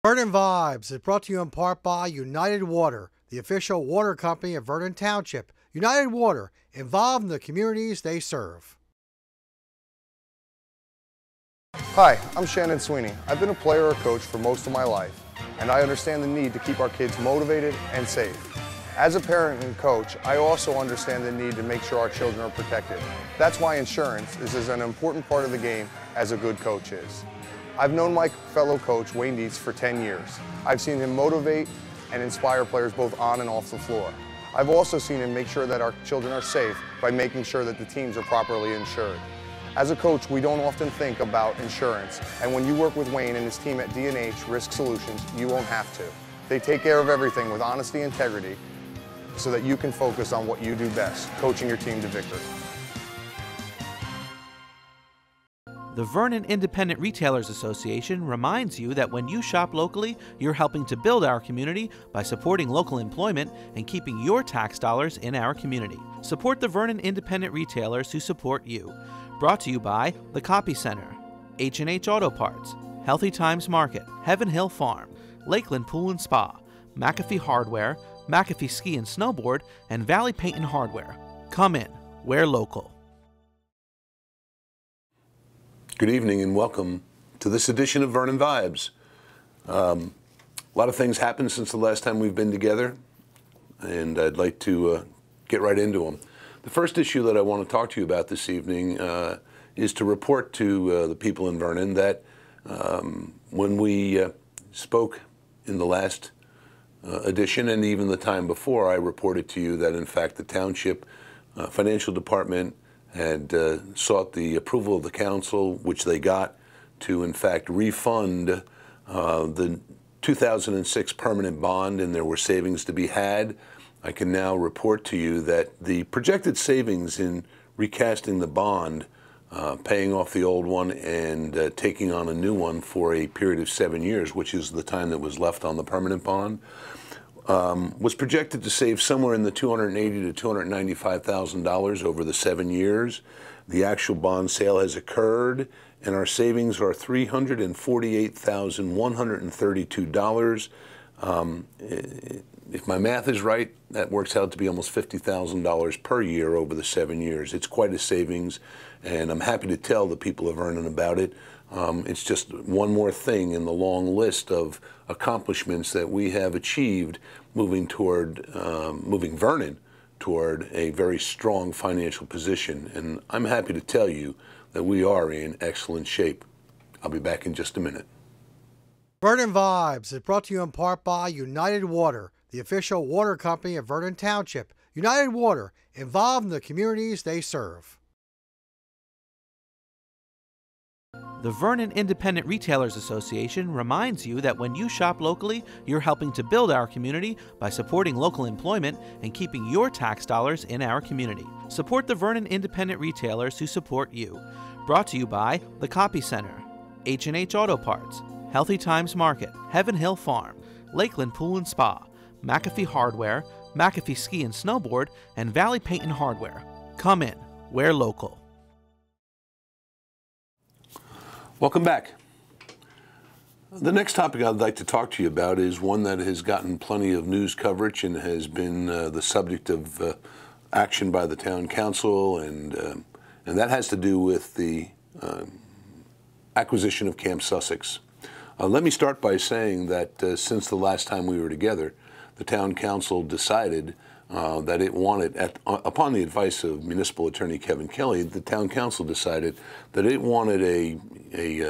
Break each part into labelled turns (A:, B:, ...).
A: Vernon Vibes is brought to you in part by United Water, the official water company of Vernon Township. United Water, involved in the communities they serve.
B: Hi, I'm Shannon Sweeney. I've been a player or coach for most of my life, and I understand the need to keep our kids motivated and safe. As a parent and coach, I also understand the need to make sure our children are protected. That's why insurance is as an important part of the game as a good coach is. I've known my fellow coach, Wayne Dietz, for 10 years. I've seen him motivate and inspire players both on and off the floor. I've also seen him make sure that our children are safe by making sure that the teams are properly insured. As a coach, we don't often think about insurance, and when you work with Wayne and his team at D&H Risk Solutions, you won't have to. They take care of everything with honesty and integrity so that you can focus on what you do best, coaching your team to victory.
C: The Vernon Independent Retailers Association reminds you that when you shop locally, you're helping to build our community by supporting local employment and keeping your tax dollars in our community. Support the Vernon Independent Retailers who support you. Brought to you by The Copy Center, H&H Auto Parts, Healthy Times Market, Heaven Hill Farm, Lakeland Pool and Spa, McAfee Hardware, McAfee Ski and Snowboard, and Valley Paint and Hardware. Come in, we're local.
D: Good evening and welcome to this edition of Vernon Vibes. A lot of things happened since the last time we've been together, and I'd like to get right into them. The first issue that I want to talk to you about this evening is to report to the people in Vernon that when we spoke in the last edition and even the time before, I reported to you that in fact the township financial department had sought the approval of the council, which they got, to in fact refund the 2006 permanent bond, and there were savings to be had. I can now report to you that the projected savings in recasting the bond, paying off the old one and taking on a new one for a period of 7 years, which is the time that was left on the permanent bond, was projected to save somewhere in the $280,000 to $295,000 over the 7 years. The actual bond sale has occurred, and our savings are $348,132. If my math is right, that works out to be almost $50,000 per year over the 7 years. It's quite a savings, and I'm happy to tell the people of Vernon about it. It's just one more thing in the long list of accomplishments that we have achieved moving Vernon toward a very strong financial position. And I'm happy to tell you that we are in excellent shape. I'll be back in just a minute.
A: Vernon Vibes is brought to you in part by United Water, the official water company of Vernon Township. United Water, involved in the communities they serve.
C: The Vernon Independent Retailers Association reminds you that when you shop locally, you're helping to build our community by supporting local employment and keeping your tax dollars in our community. Support the Vernon Independent Retailers who support you. Brought to you by The Copy Center, H&H Auto Parts, Healthy Times Market, Heaven Hill Farm, Lakeland Pool and Spa, McAfee Hardware, McAfee Ski and Snowboard, and Valley Paint and Hardware. Come in, we're local.
D: Welcome back. The next topic I'd like to talk to you about is one that has gotten plenty of news coverage and has been the subject of action by the town council, and that has to do with the acquisition of Camp Sussex. Let me start by saying that since the last time we were together, the town council decided that it wanted, upon the advice of Municipal Attorney Kevin Kelly, the town council decided that it wanted a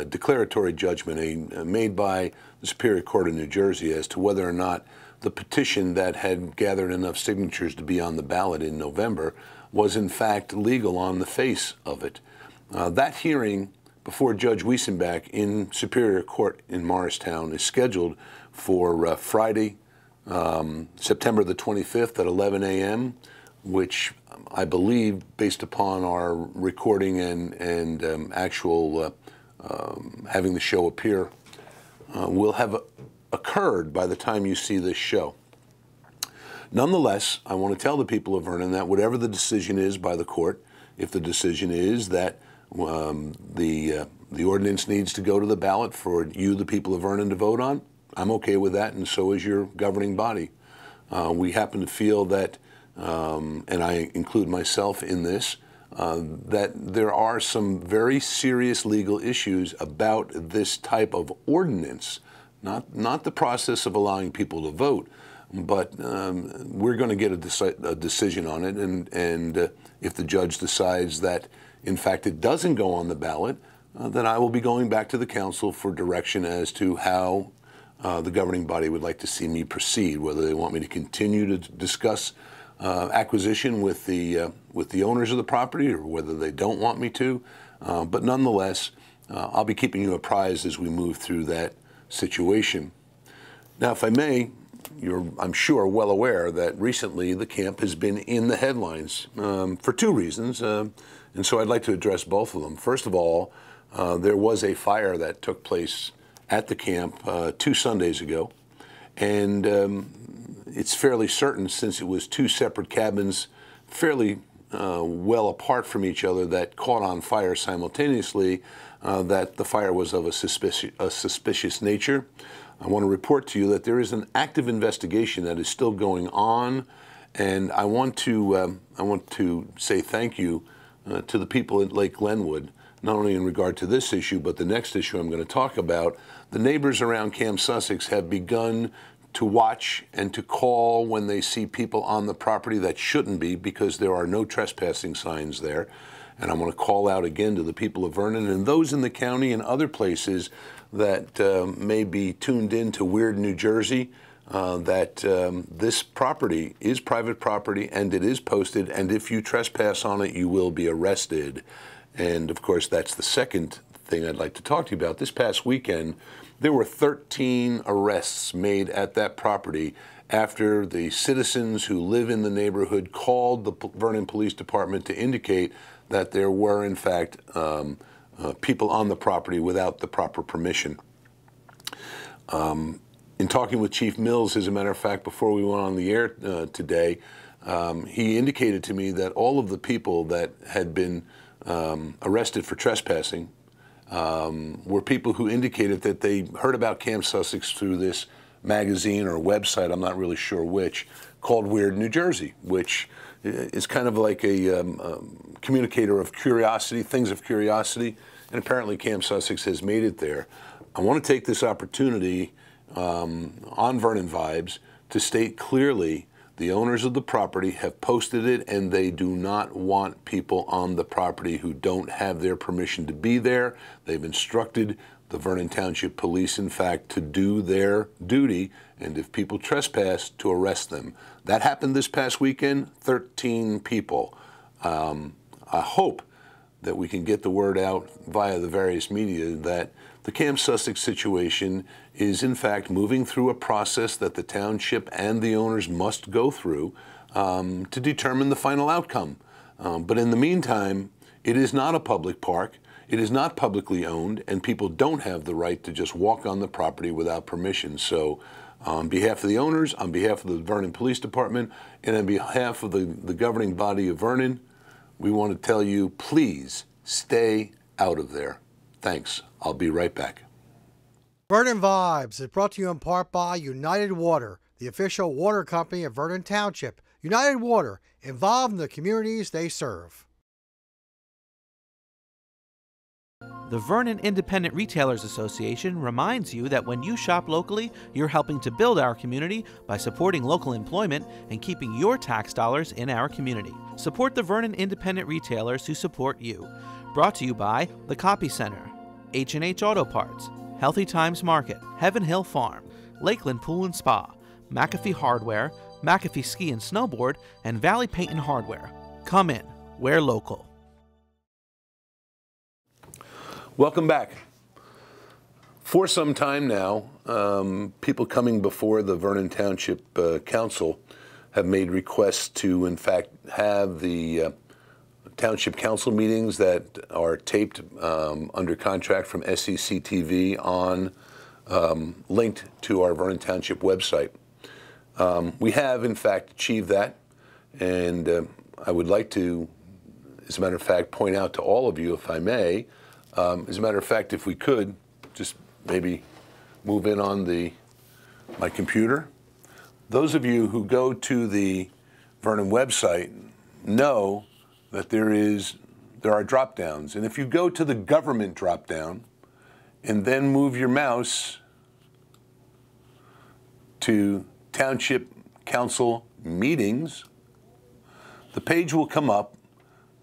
D: declaratory judgment made by the Superior Court of New Jersey as to whether or not the petition that had gathered enough signatures to be on the ballot in November was in fact legal on the face of it. That hearing before Judge Wiesenbach in Superior Court in Morristown is scheduled for Friday, September the 25th at 11 a.m., which I believe, based upon our recording and actual having the show appear, will have occurred by the time you see this show. Nonetheless, I want to tell the people of Vernon that whatever the decision is by the court, if the decision is that the ordinance needs to go to the ballot for you, the people of Vernon, to vote on, I'm okay with that, and so is your governing body. We happen to feel that, and I include myself in this, that there are some very serious legal issues about this type of ordinance, not the process of allowing people to vote, but we're going to get a decision on it, and if the judge decides that, in fact, it doesn't go on the ballot, then I will be going back to the council for direction as to how the governing body would like to see me proceed, whether they want me to continue to discuss acquisition with the owners of the property, or whether they don't want me to. But nonetheless, I'll be keeping you apprised as we move through that situation. Now, if I may, you're, I'm sure, well aware that recently the camp has been in the headlines for two reasons, and so I'd like to address both of them. First of all, there was a fire that took place at the camp 2 Sundays ago, and it's fairly certain, since it was 2 separate cabins fairly well apart from each other that caught on fire simultaneously, that the fire was of a suspicious nature. I want to report to you that there is an active investigation that is still going on, and I want to say thank you to the people at Lake Glenwood, not only in regard to this issue, but the next issue I'm going to talk about. The neighbors around Camp Sussex have begun to watch and to call when they see people on the property that shouldn't be, because there are no trespassing signs there. And I want to call out again to the people of Vernon and those in the county and other places that may be tuned in to Weird New Jersey, that this property is private property and it is posted, and if you trespass on it, you will be arrested. And of course, that's the second thing I'd like to talk to you about. This past weekend, there were 13 arrests made at that property after the citizens who live in the neighborhood called the Vernon Police Department to indicate that there were, in fact, people on the property without the proper permission. In talking with Chief Mills, as a matter of fact, before we went on the air today, he indicated to me that all of the people that had been arrested for trespassing were people who indicated that they heard about Camp Sussex through this magazine or website, I'm not really sure which, called Weird New Jersey, which is kind of like a communicator of curiosity, things of curiosity, and apparently Camp Sussex has made it there. I want to take this opportunity on Vernon Vibes to state clearly the owners of the property have posted it, and they do not want people on the property who don't have their permission to be there. They've instructed the Vernon Township Police, in fact, to do their duty, and if people trespass, to arrest them. That happened this past weekend, 13 people. I hope that we can get the word out via the various media that the Camp Sussex situation is, in fact, moving through a process that the township and the owners must go through to determine the final outcome. But in the meantime, it is not a public park. It is not publicly owned, and people don't have the right to just walk on the property without permission. So on behalf of the owners, on behalf of the Vernon Police Department, and on behalf of the governing body of Vernon, we want to tell you, please stay out of there. Thanks. I'll be right back.
A: Vernon Vibes is brought to you in part by United Water, the official water company of Vernon Township. United Water, involved in the communities they serve.
C: The Vernon Independent Retailers Association reminds you that when you shop locally, you're helping to build our community by supporting local employment and keeping your tax dollars in our community. Support the Vernon Independent Retailers who support you. Brought to you by The Copy Center, H&H Auto Parts, Healthy Times Market, Heaven Hill Farm, Lakeland Pool and Spa, McAfee Hardware, McAfee Ski and Snowboard, and Valley Paint and Hardware. Come in. We're local.
D: Welcome back. For some time now, people coming before the Vernon Township Council have made requests to, in fact, have the Township Council meetings that are taped under contract from SEC TV on linked to our Vernon Township website. We have, in fact, achieved that, and I would like to, as a matter of fact, point out to all of you, if I may, as a matter of fact, if we could, just maybe move in on the my computer. Those of you who go to the Vernon website know that there are drop downs. And if you go to the government drop down and then move your mouse to Township Council meetings, the page will come up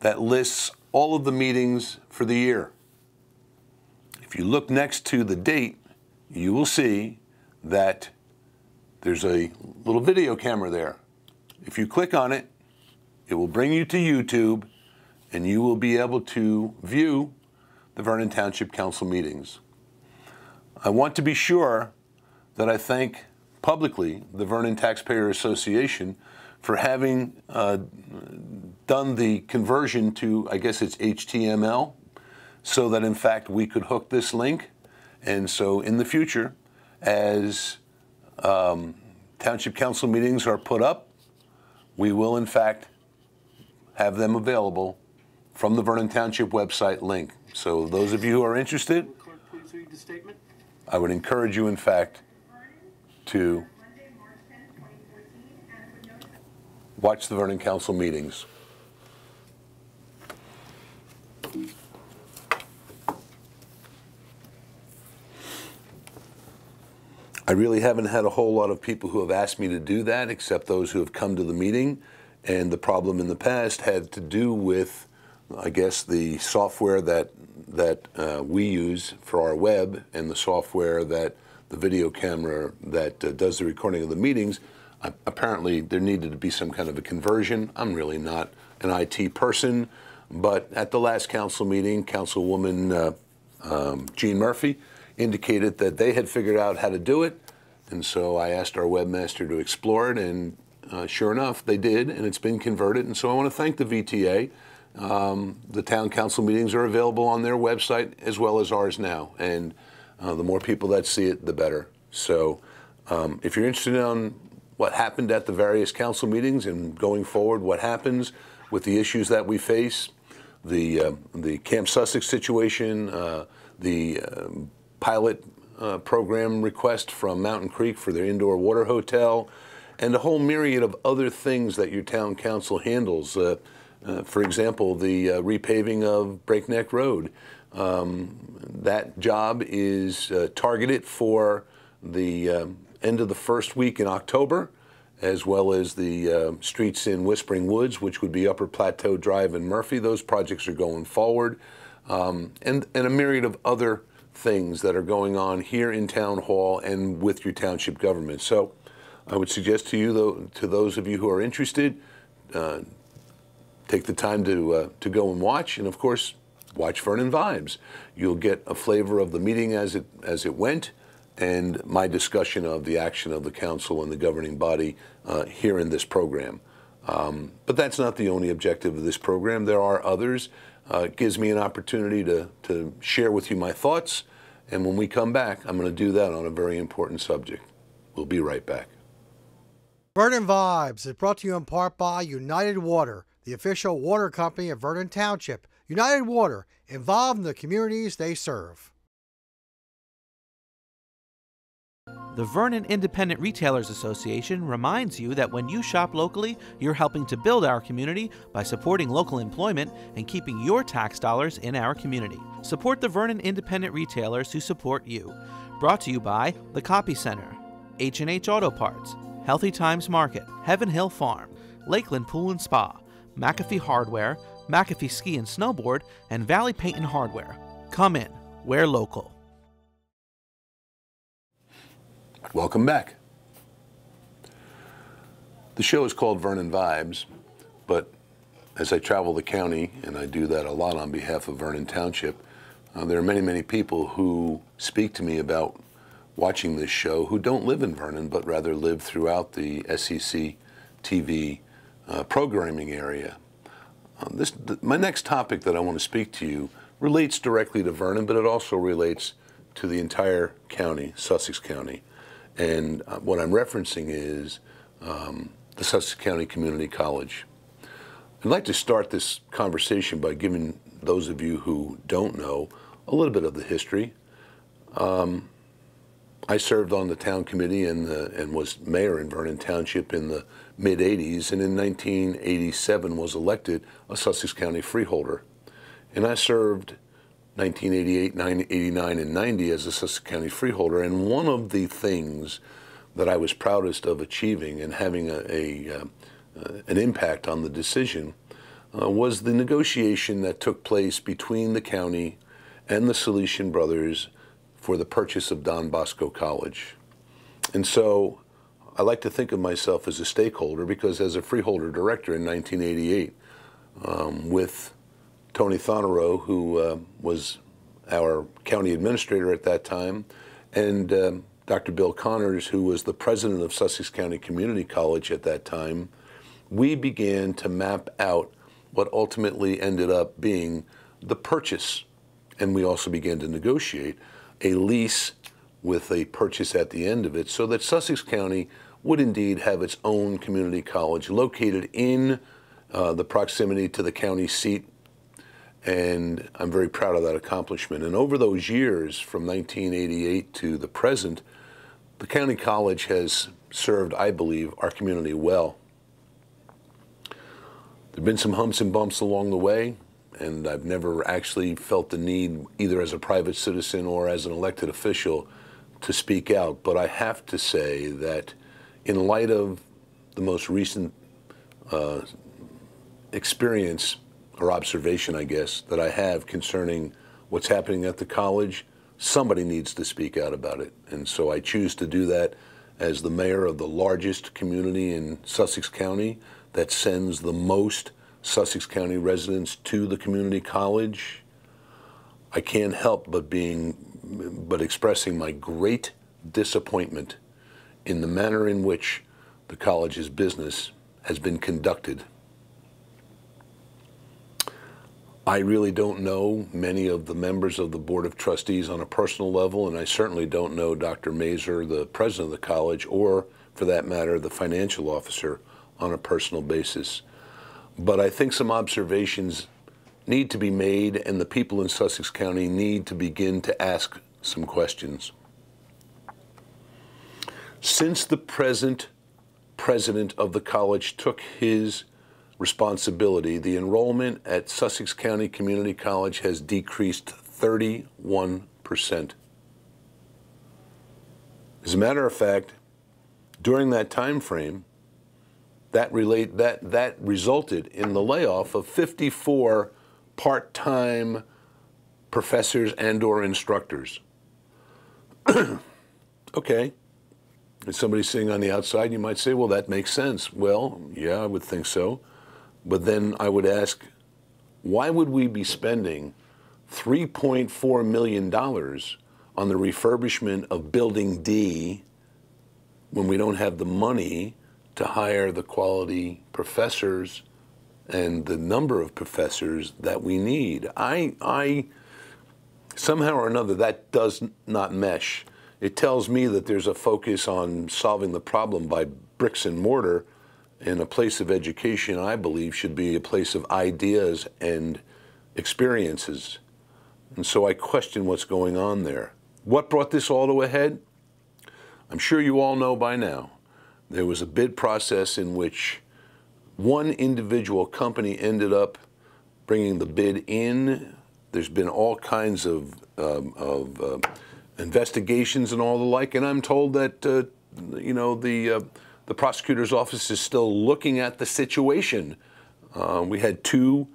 D: that lists all of the meetings for the year. If you look next to the date, you will see that there's a little video camera there. If you click on it, it will bring you to YouTube, and you will be able to view the Vernon Township Council meetings. I want to be sure that I thank publicly the Vernon Taxpayer Association for having done the conversion to, I guess it's HTML, so that in fact we could hook this link. And so in the future, as Township Council meetings are put up, we will in fact have them available from the Vernon Township website link. So those of you who are interested,
E: Clerk, please read the statement.
D: I would encourage you in fact to watch the Vernon Council meetings. I really haven't had a whole lot of people who have asked me to do that, except those who have come to the meeting. And the problem in the past had to do with, I guess, the software that we use for our web and the software that the video camera that does the recording of the meetings. Apparently, there needed to be some kind of a conversion. I'm really not an IT person, but at the last council meeting, Councilwoman Jean Murphy indicated that they had figured out how to do it, and so I asked our webmaster to explore it, and sure enough, they did, and it's been converted. And so I want to thank the VTA. The town council meetings are available on their website as well as ours now, and the more people that see it, the better. So if you're interested in what happened at the various council meetings and going forward, what happens with the issues that we face, the Camp Sussex situation, the pilot program request from Mountain Creek for their indoor water hotel, and a whole myriad of other things that your town council handles. For example, the repaving of Breakneck Road. That job is targeted for the end of the first week in October, as well as the streets in Whispering Woods, which would be Upper Plateau Drive and Murphy. Those projects are going forward. And a myriad of other things that are going on here in Town Hall and with your township government. So I would suggest to you, though, to those of you who are interested, take the time to go and watch, and of course, watch Vernon Vibes. You'll get a flavor of the meeting as it went, and my discussion of the action of the council and the governing body here in this program. But that's not the only objective of this program. There are others. It gives me an opportunity to share with you my thoughts, and when we come back, I'm going to do that on a very important subject. We'll be right back.
A: Vernon Vibes is brought to you in part by United Water, the official water company of Vernon Township. United Water, involved in the communities they serve.
C: The Vernon Independent Retailers Association reminds you that when you shop locally, you're helping to build our community by supporting local employment and keeping your tax dollars in our community. Support the Vernon Independent Retailers who support you. Brought to you by The Copy Center, H&H Auto Parts, Healthy Times Market, Heaven Hill Farm, Lakeland Pool and Spa, McAfee Hardware, McAfee Ski and Snowboard, and Valley Paint and Hardware. Come in, we're local.
D: Welcome back. The show is called Vernon Vibes, but as I travel the county, and I do that a lot on behalf of Vernon Township, there are many, many people who speak to me about watching this show who don't live in Vernon, but rather live throughout the SEC TV programming area. My next topic that I want to speak to you relates directly to Vernon, but it also relates to the entire county, Sussex County. And what I'm referencing is the Sussex County Community College. I'd like to start this conversation by giving those of you who don't know a little bit of the history. I served on the town committee and was mayor in Vernon Township in the mid-'80s, and in 1987 was elected a Sussex County freeholder. And I served 1988, 89, and 90 as a Sussex County freeholder. And one of the things that I was proudest of achieving and having an impact on the decision was the negotiation that took place between the county and the Salesian Brothers for the purchase of Don Bosco College. And so I like to think of myself as a stakeholder because as a freeholder director in 1988, with Tony Thonero, who was our county administrator at that time, and Dr. Bill Connors, who was the president of Sussex County Community College at that time, we began to map out what ultimately ended up being the purchase. And we also began to negotiate a lease with a purchase at the end of it so that Sussex County would indeed have its own community college located in the proximity to the county seat. And I'm very proud of that accomplishment. And over those years, from 1988 to the present, the county college has served, I believe, our community well. There have been some humps and bumps along the way, and I've never actually felt the need, either as a private citizen or as an elected official, to speak out. But I have to say that in light of the most recent experience or observation, I guess, that I have concerning what's happening at the college, somebody needs to speak out about it. And so I choose to do that as the mayor of the largest community in Sussex County that sends the most Sussex County residents to the community college. I can't help but expressing my great disappointment in the manner in which the college's business has been conducted. I really don't know many of the members of the Board of Trustees on a personal level, and I certainly don't know Dr. Mazur, the president of the college, or, for that matter, the financial officer on a personal basis. But I think some observations need to be made, and the people in Sussex County need to begin to ask some questions. Since the present president of the college took his responsibility, the enrollment at Sussex County Community College has decreased 31%. As a matter of fact, during that time frame, that resulted in the layoff of 54 part-time professors and/or instructors. Okay. If somebody's sitting on the outside, you might say, well, that makes sense. Well, yeah, I would think so. But then I would ask, why would we be spending $3.4 million on the refurbishment of Building D when we don't have the money to hire the quality professors and the number of professors that we need? I somehow or another, that does not mesh. It tells me that there's a focus on solving the problem by bricks and mortar, and a place of education, I believe, should be a place of ideas and experiences. And so I question what's going on there. What brought this all to a head? I'm sure you all know by now. There was a bid process in which one individual company ended up bringing the bid in. There's been all kinds of investigations and all the like, and I'm told that the prosecutor's office is still looking at the situation. We had 2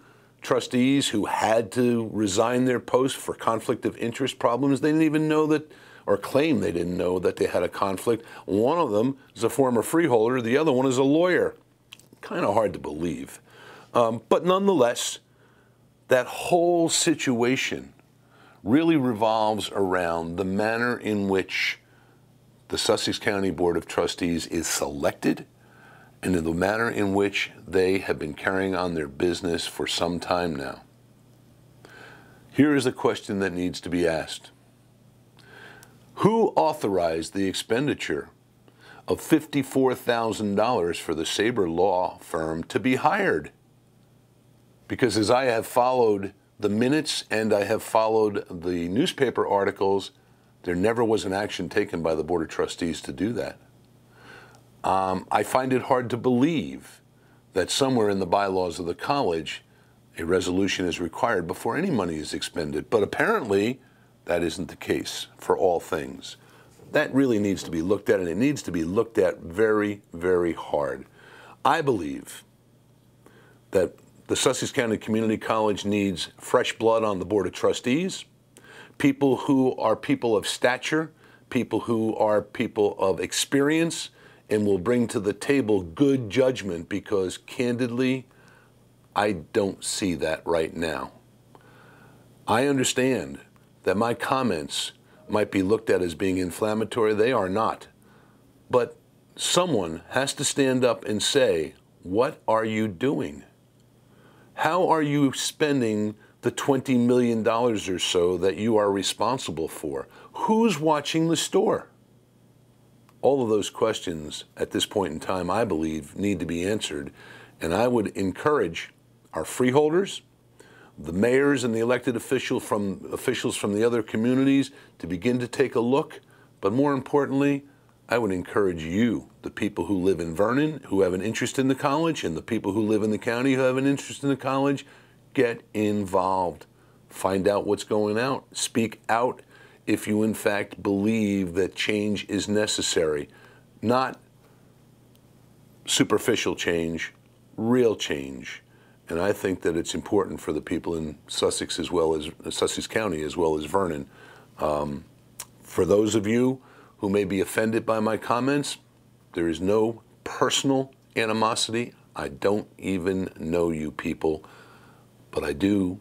D: trustees who had to resign their posts for conflict of interest problems. They didn't even know that, or claim they didn't know that they had a conflict. One of them is a former freeholder. The other one is a lawyer. Kind of hard to believe. But nonetheless, that whole situation really revolves around the manner in which the Sussex County Board of Trustees is selected and in the manner in which they have been carrying on their business for some time now. Here is a question that needs to be asked. Who authorized the expenditure of $54,000 for the Sabre law firm to be hired? Because as I have followed the minutes and I have followed the newspaper articles, There never was an action taken by the Board of Trustees to do that. I find it hard to believe that somewhere in the bylaws of the college a resolution is required before any money is expended. But apparently that isn't the case for all things. That really needs to be looked at, and it needs to be looked at very, very hard. I believe that the Sussex County Community College needs fresh blood on the Board of Trustees, people who are people of stature, people who are people of experience, and will bring to the table good judgment, because candidly, I don't see that right now. I understand that my comments might be looked at as being inflammatory. They are not. But someone has to stand up and say, what are you doing? How are you spending the $20 million or so that you are responsible for? Who's watching the store? All of those questions at this point in time, I believe, need to be answered. And I would encourage our freeholders, the mayors and the elected officials from the other communities to begin to take a look. But more importantly, I would encourage you, the people who live in Vernon, who have an interest in the college, and the people who live in the county who have an interest in the college, get involved. Find out what's going out. Speak out if you in fact believe that change is necessary. Not superficial change, real change. And I think that it's important for the people in Sussex as well as Sussex County as well as Vernon. For those of you who may be offended by my comments, there is no personal animosity. I don't even know you people, but I do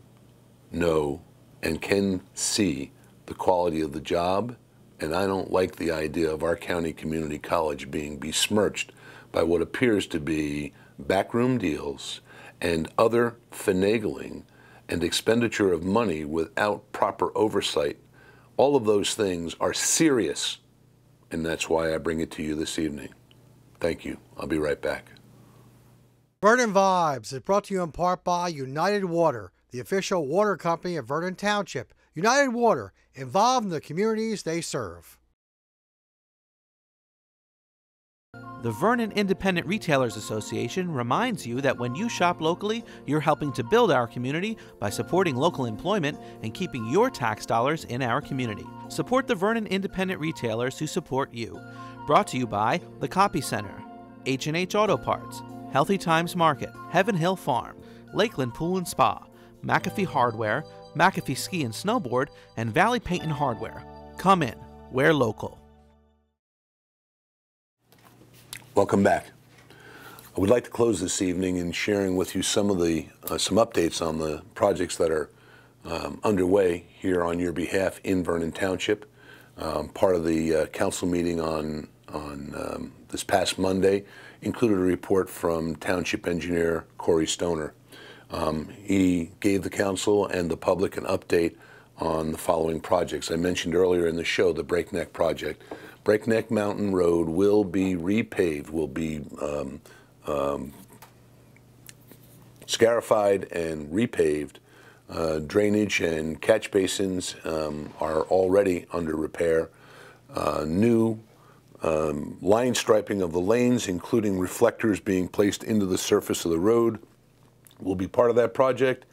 D: know and can see the quality of the job, and I don't like the idea of our county community college being besmirched by what appears to be backroom deals and other finagling and expenditure of money without proper oversight. All of those things are serious, and that's why I bring it to you this evening. Thank you. I'll be right back.
A: Vernon Vibes is brought to you in part by United Water, the official water company of Vernon Township. United Water, involved in the communities they serve.
C: The Vernon Independent Retailers Association reminds you that when you shop locally, you're helping to build our community by supporting local employment and keeping your tax dollars in our community. Support the Vernon Independent Retailers who support you. Brought to you by The Copy Center, H&H Auto Parts, Healthy Times Market, Heaven Hill Farm, Lakeland Pool and Spa, McAfee Hardware, McAfee Ski and Snowboard, and Valley Paint and Hardware. Come in. We're local.
D: Welcome back. I would like to close this evening in sharing with you some of the some updates on the projects that are underway here on your behalf in Vernon Township. Part of the council meeting on this past Monday included a report from Township Engineer Corey Stoner. He gave the council and the public an update on the following projects. I mentioned earlier in the show the Breakneck project. Breakneck Mountain Road will be repaved, will be scarified and repaved. Drainage and catch basins are already under repair. New line striping of the lanes, including reflectors being placed into the surface of the road, will be part of that project.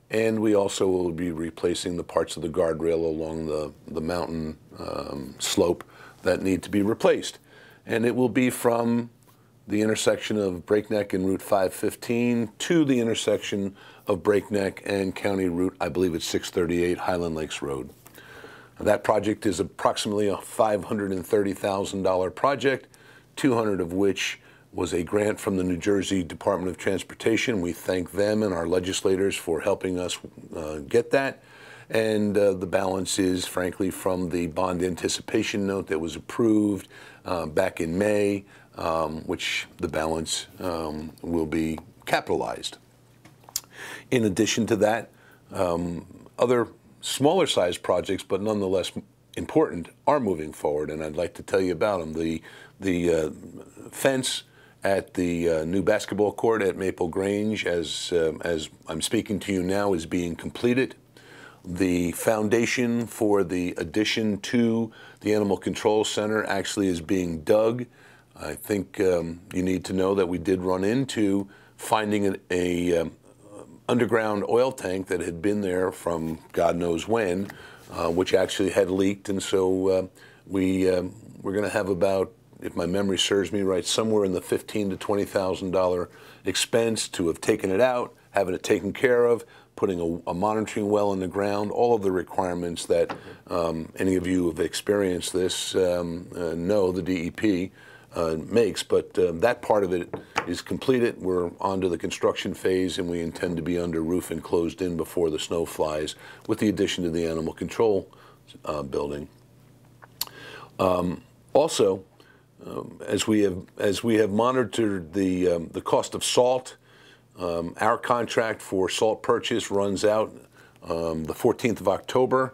D: And we also will be replacing the parts of the guardrail along the mountain slope that need to be replaced. And it will be from the intersection of Breakneck and Route 515 to the intersection of Breakneck and County Route, I believe it's 638 Highland Lakes Road. That project is approximately a $530,000 project, 200 of which was a grant from the New Jersey Department of Transportation. We thank them and our legislators for helping us get that. And the balance is, frankly, from the bond anticipation note that was approved back in May, which the balance will be capitalized. In addition to that, other smaller sized projects, but nonetheless important, are moving forward, and I'd like to tell you about them. The fence at the new basketball court at Maple Grange, as I'm speaking to you now, is being completed. The foundation for the addition to the Animal Control Center actually is being dug. I think you need to know that we did run into finding a underground oil tank that had been there from God knows when, which actually had leaked, and so we're going to have about, if my memory serves me right, somewhere in the $15,000 to $20,000 expense to have taken it out, having it taken care of, putting a monitoring well in the ground, all of the requirements that any of you who have experienced this know the DEP makes. But that part of it is completed. We're on to the construction phase, and we intend to be under roof and closed in before the snow flies, with the addition to the animal control building. Also, as we have monitored the cost of salt, our contract for salt purchase runs out the 14th of October.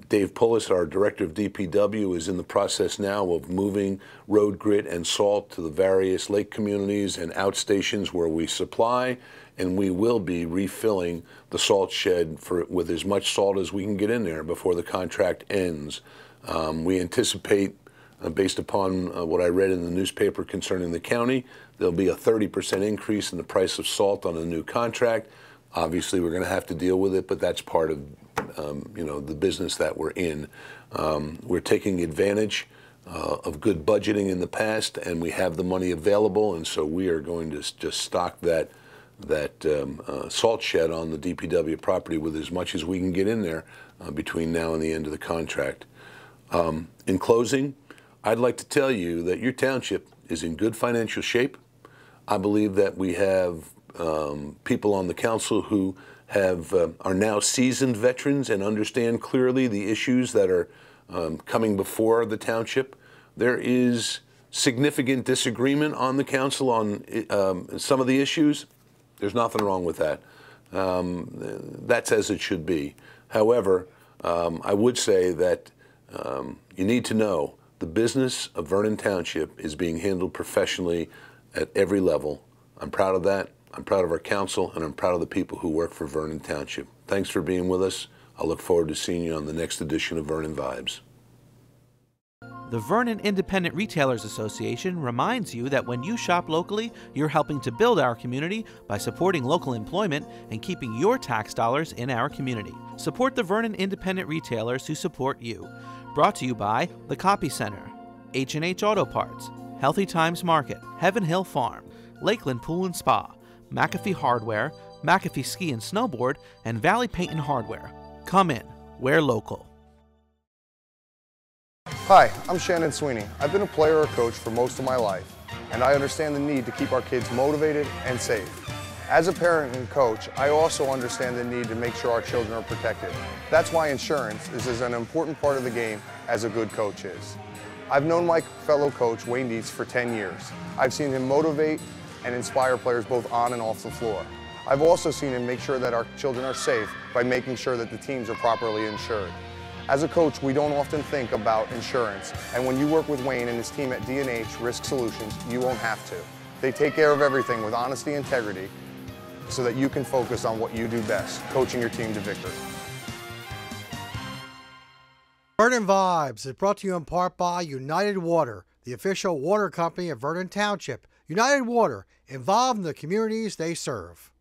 D: Dave Pullis, our director of DPW, is in the process now of moving road grit and salt to the various lake communities and outstations where we supply, and we will be refilling the salt shed with as much salt as we can get in there before the contract ends. We anticipate, based upon what I read in the newspaper concerning the county, there'll be a 30% increase in the price of salt on a new contract. Obviously, we're going to have to deal with it, but that's part of the business that we're in. We're taking advantage of good budgeting in the past, and we have the money available, and so we are going to just stock that salt shed on the DPW property with as much as we can get in there between now and the end of the contract. In closing, I'd like to tell you that your township is in good financial shape. I believe that we have people on the council who are now seasoned veterans and understand clearly the issues that are coming before the township. There is significant disagreement on the council on some of the issues. There's nothing wrong with that. That's as it should be. However, I would say that you need to know the business of Vernon Township is being handled professionally at every level. I'm proud of that. I'm proud of our council, and I'm proud of the people who work for Vernon Township. Thanks for being with us. I look forward to seeing you on the next edition of Vernon Vibes.
C: The Vernon Independent Retailers Association reminds you that when you shop locally, you're helping to build our community by supporting local employment and keeping your tax dollars in our community. Support the Vernon Independent Retailers who support you. Brought to you by The Copy Center, H&H Auto Parts, Healthy Times Market, Heaven Hill Farm, Lakeland Pool and Spa, McAfee Hardware, McAfee Ski and Snowboard, and Valley Paint and Hardware. Come in, we're local.
B: Hi, I'm Shannon Sweeney. I've been a player or coach for most of my life, and I understand the need to keep our kids motivated and safe. As a parent and coach, I also understand the need to make sure our children are protected. That's why insurance is as an important part of the game as a good coach is. I've known my fellow coach, Wayne Dietz, for 10 years. I've seen him motivate and inspire players both on and off the floor. I've also seen him make sure that our children are safe by making sure that the teams are properly insured. As a coach, we don't often think about insurance, and when you work with Wayne and his team at D&H Risk Solutions, you won't have to. They take care of everything with honesty and integrity so that you can focus on what you do best, coaching your team to victory.
A: Vernon Vibes is brought to you in part by United Water, the official water company of Vernon Township. United Water, involved in the communities they serve.